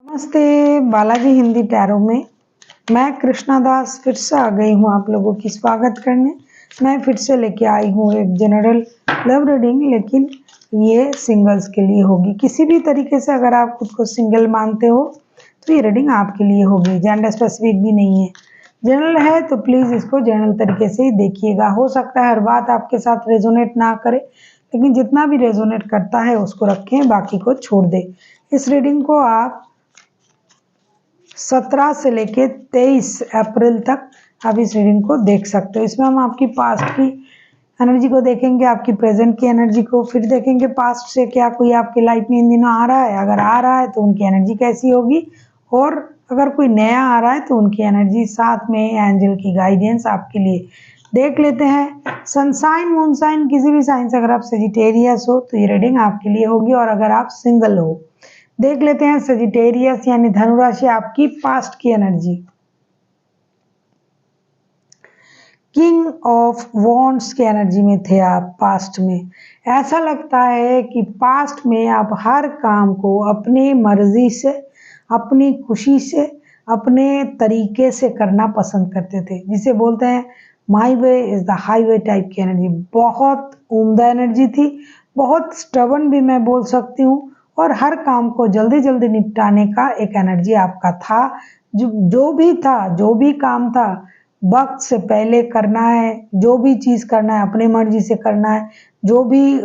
नमस्ते बालाजी हिंदी टैरो में मैं कृष्णा दास फिर से आ गई हूँ आप लोगों की स्वागत करने। मैं फिर से लेके आई हूँ एक जनरल लव रीडिंग, लेकिन ये सिंगल्स के लिए होगी। किसी भी तरीके से अगर आप खुद को सिंगल मानते हो तो ये रीडिंग आपके लिए होगी। जेंडर स्पेसिफिक भी नहीं है, जनरल है, तो प्लीज़ इसको जनरल तरीके से ही देखिएगा। हो सकता है हर बात आपके साथ रेजोनेट ना करे, लेकिन जितना भी रेजोनेट करता है उसको रखें, बाकी को छोड़ दें। इस रीडिंग को आप 17 से लेके 23 अप्रैल तक आप इस रीडिंग को देख सकते हो। इसमें हम आपकी पास्ट की एनर्जी को देखेंगे, आपकी प्रेजेंट की एनर्जी को, फिर देखेंगे पास्ट से क्या कोई आपकी लाइफ में इन दिनों आ रहा है। अगर आ रहा है तो उनकी एनर्जी कैसी होगी, और अगर कोई नया आ रहा है तो उनकी एनर्जी, साथ में एंजल की गाइडेंस आपके लिए देख लेते हैं। सनसाइन मूनसाइन किसी भी साइन से अगर आप सेजिटेरियस हो तो ये रीडिंग आपके लिए होगी, और अगर आप सिंगल हो देख लेते हैं सेजिटेरियस यानी धनु राशि, आपकी पास्ट की एनर्जी। किंग ऑफ वॉन्ड्स की एनर्जी में थे आप पास्ट में। ऐसा लगता है कि पास्ट में आप हर काम को अपनी मर्जी से, अपनी खुशी से, अपने तरीके से करना पसंद करते थे, जिसे बोलते हैं my way is the highway type की एनर्जी। बहुत उम्दा एनर्जी थी, बहुत स्टबन भी मैं बोल सकती हूँ, और हर काम को जल्दी जल्दी निपटाने का एक एनर्जी आपका था। जो भी काम था वक्त से पहले करना है, जो भी चीज़ करना है अपने मर्जी से करना है, जो भी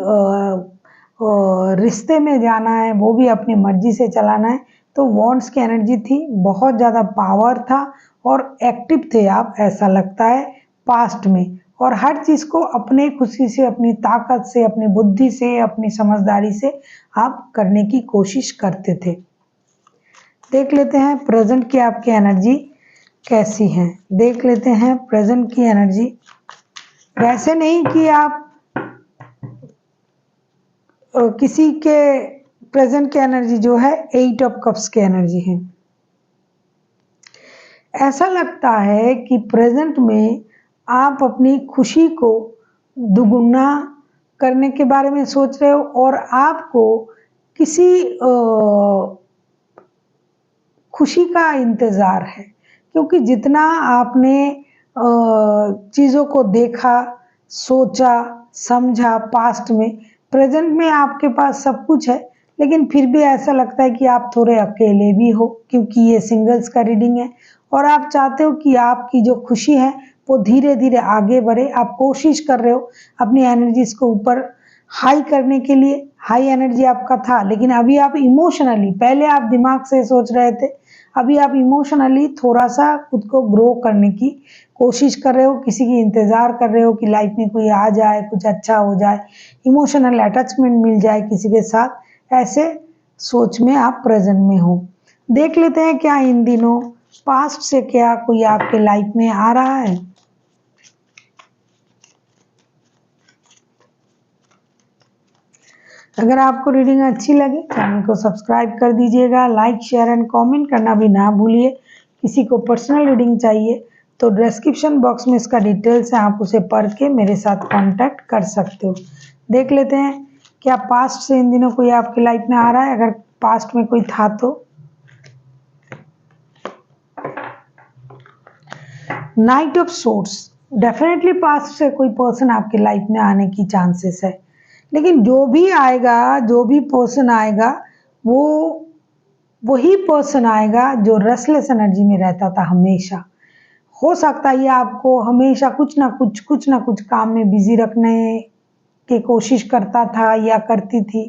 रिश्ते में जाना है वो भी अपनी मर्जी से चलाना है। तो वॉन्ड्स की एनर्जी थी, बहुत ज़्यादा पावर था और एक्टिव थे आप, ऐसा लगता है पास्ट में। और हर चीज़ को अपने खुशी से, अपनी ताकत से, अपनी बुद्धि से, अपनी समझदारी से आप करने की कोशिश करते थे। देख लेते हैं प्रेजेंट की आपकी एनर्जी कैसी है। देख लेते हैं प्रेजेंट की एनर्जी। वैसे नहीं कि आप किसी के प्रेजेंट की एनर्जी जो है 8 ऑफ कप्स की एनर्जी है। ऐसा लगता है कि प्रेजेंट में आप अपनी खुशी को दुगुना करने के बारे में सोच रहे हो, और आपको किसी खुशी का इंतज़ार है, क्योंकि जितना आपने चीज़ों को देखा, सोचा, समझा पास्ट में, प्रेजेंट में आपके पास सब कुछ है, लेकिन फिर भी ऐसा लगता है कि आप थोड़े अकेले भी हो, क्योंकि ये सिंगल्स का रीडिंग है। और आप चाहते हो कि आपकी जो खुशी है वो धीरे धीरे आगे बढ़े। आप कोशिश कर रहे हो अपनी एनर्जीज को ऊपर हाई करने के लिए। हाई एनर्जी आपका था, लेकिन अभी आप इमोशनली, पहले आप दिमाग से सोच रहे थे, अभी आप इमोशनली थोड़ा सा खुद को ग्रो करने की कोशिश कर रहे हो। किसी की इंतज़ार कर रहे हो कि लाइफ में कोई आ जाए, कुछ अच्छा हो जाए, इमोशनल अटैचमेंट मिल जाए किसी के साथ, ऐसे सोच में आप प्रेजेंट में हो। देख लेते हैं क्या इन दिनों पास्ट से क्या कोई आपके लाइफ में आ रहा है। अगर आपको रीडिंग अच्छी लगे चैनल को सब्सक्राइब कर दीजिएगा, लाइक शेयर एंड कमेंट करना भी ना भूलिए। किसी को पर्सनल रीडिंग चाहिए तो डिस्क्रिप्शन बॉक्स में इसका डिटेल्स है, आप उसे पढ़ के मेरे साथ कांटेक्ट कर सकते हो। देख लेते हैं क्या पास्ट से इन दिनों कोई आपकी लाइफ में आ रहा है, अगर पास्ट में कोई था तो। Night of swords, definitely past से कोई पर्सन आपकी लाइफ में आने की चांसेस है, लेकिन जो भी आएगा, जो भी पर्सन आएगा, वो वही पर्सन आएगा जो रेस्टलेस एनर्जी में रहता था हमेशा। हो सकता है ये आपको हमेशा कुछ ना कुछ काम में बिजी रखने की कोशिश करता था या करती थी।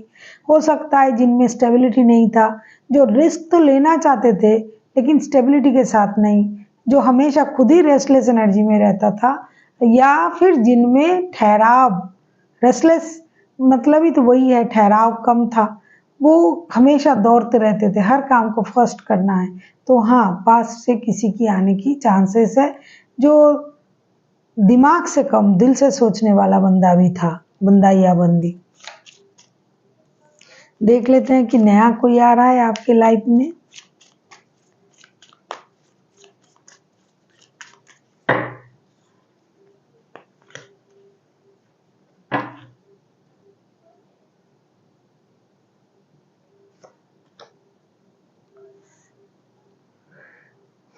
हो सकता है जिनमें स्टेबिलिटी नहीं था, जो रिस्क तो लेना चाहते थे लेकिन स्टेबिलिटी के साथ नहीं, जो हमेशा खुद ही रेस्टलेस एनर्जी में रहता था, या फिर जिनमें ठहराव, रेस्टलेस मतलब ही तो वही है, ठहराव कम था, वो हमेशा दौड़ते रहते थे, हर काम को फर्स्ट करना है। तो हाँ, पास से किसी की आने की चांसेस है, जो दिमाग से कम दिल से सोचने वाला बंदा भी था, बंदा या बंदी। देख लेते हैं कि नया कोई आ रहा है आपके लाइफ में।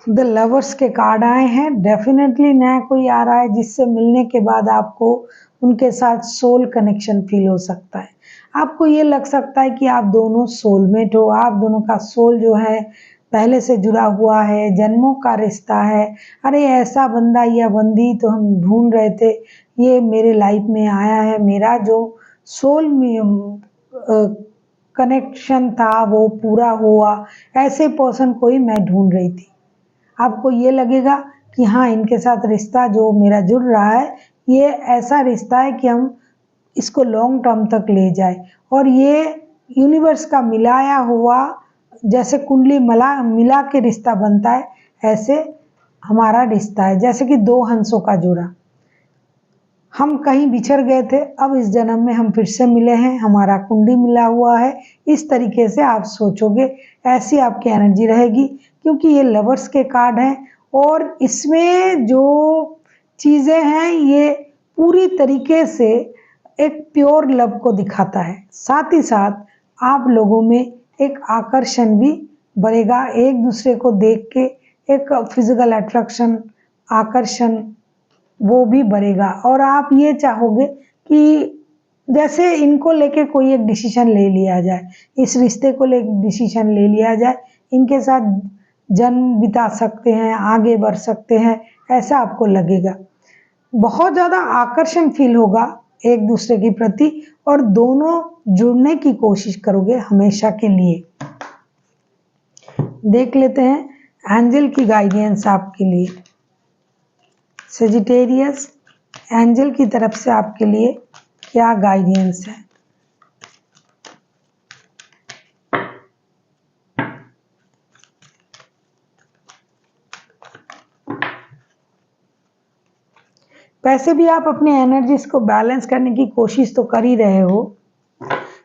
द लवर्स के कार्ड आए हैं। डेफिनेटली नया कोई आ रहा है जिससे मिलने के बाद आपको उनके साथ सोल कनेक्शन फील हो सकता है। आपको ये लग सकता है कि आप दोनों सोलमेट हो, आप दोनों का सोल जो है पहले से जुड़ा हुआ है, जन्मों का रिश्ता है। अरे ऐसा बंदा या बंदी तो हम ढूंढ रहे थे, ये मेरे लाइफ में आया है, मेरा जो सोल में कनेक्शन था वो पूरा हुआ। ऐसे पर्सन को ही मैं ढूंढ रही थी। आपको ये लगेगा कि हाँ, इनके साथ रिश्ता जो मेरा जुड़ रहा है, ये ऐसा रिश्ता है कि हम इसको लॉन्ग टर्म तक ले जाए। और ये यूनिवर्स का मिलाया हुआ, जैसे कुंडली मिला के रिश्ता बनता है, ऐसे हमारा रिश्ता है। जैसे कि दो हंसों का जोड़ा, हम कहीं बिछड़ गए थे, अब इस जन्म में हम फिर से मिले हैं, हमारा कुंडली मिला हुआ है। इस तरीके से आप सोचोगे, ऐसी आपकी एनर्जी रहेगी, क्योंकि ये लवर्स के कार्ड हैं और इसमें जो चीज़ें हैं ये पूरी तरीके से एक प्योर लव को दिखाता है। साथ ही साथ आप लोगों में एक आकर्षण भी बढ़ेगा, एक दूसरे को देख के एक फिजिकल अट्रैक्शन, आकर्षण वो भी बढ़ेगा। और आप ये चाहोगे कि जैसे इनको लेके कोई एक डिसीजन ले लिया जाए, इस रिश्ते को लेके डिसीजन ले लिया जाए, इनके साथ जन्म बिता सकते हैं, आगे बढ़ सकते हैं, ऐसा आपको लगेगा। बहुत ज़्यादा आकर्षण फील होगा एक दूसरे के प्रति और दोनों जुड़ने की कोशिश करोगे हमेशा के लिए। देख लेते हैं एंजल की गाइडेंस आपके लिए। सेजिटेरियस, एंजल की तरफ से आपके लिए क्या गाइडेंस है। वैसे भी आप अपनी एनर्जीज को बैलेंस करने की कोशिश तो कर ही रहे हो।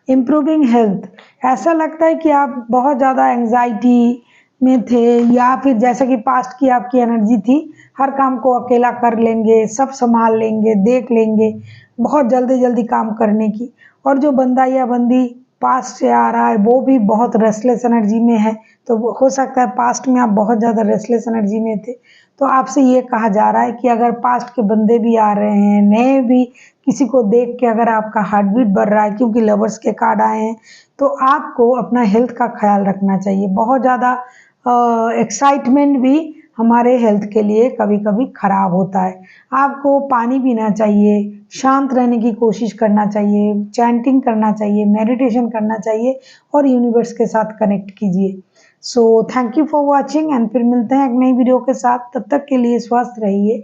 इम्प्रूविंग हेल्थ, ऐसा लगता है कि आप बहुत ज़्यादा एंजाइटी में थे, या फिर जैसे कि पास्ट की आपकी एनर्जी थी, हर काम को अकेला कर लेंगे, सब संभाल लेंगे, देख लेंगे, बहुत जल्दी जल्दी काम करने की। और जो बंदा या बंदी पास्ट से आ रहा है वो भी बहुत रेस्टलेस एनर्जी में है, तो हो सकता है पास्ट में आप बहुत ज़्यादा रेस्टलेस एनर्जी में थे। तो आपसे ये कहा जा रहा है कि अगर पास्ट के बंदे भी आ रहे हैं, नए भी किसी को देख के अगर आपका हार्ट बीट बढ़ रहा है, क्योंकि लवर्स के कार्ड आए हैं, तो आपको अपना हेल्थ का ख्याल रखना चाहिए। बहुत ज़्यादा एक्साइटमेंट भी हमारे हेल्थ के लिए कभी कभी खराब होता है। आपको पानी पीना चाहिए, शांत रहने की कोशिश करना चाहिए, चैंटिंग करना चाहिए, मेडिटेशन करना चाहिए और यूनिवर्स के साथ कनेक्ट कीजिए। So thank you for watching and फिर मिलते हैं एक नई वीडियो के साथ। तब तक के लिए स्वस्थ रहिए,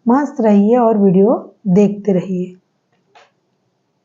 मस्त रहिए और वीडियो देखते रहिए।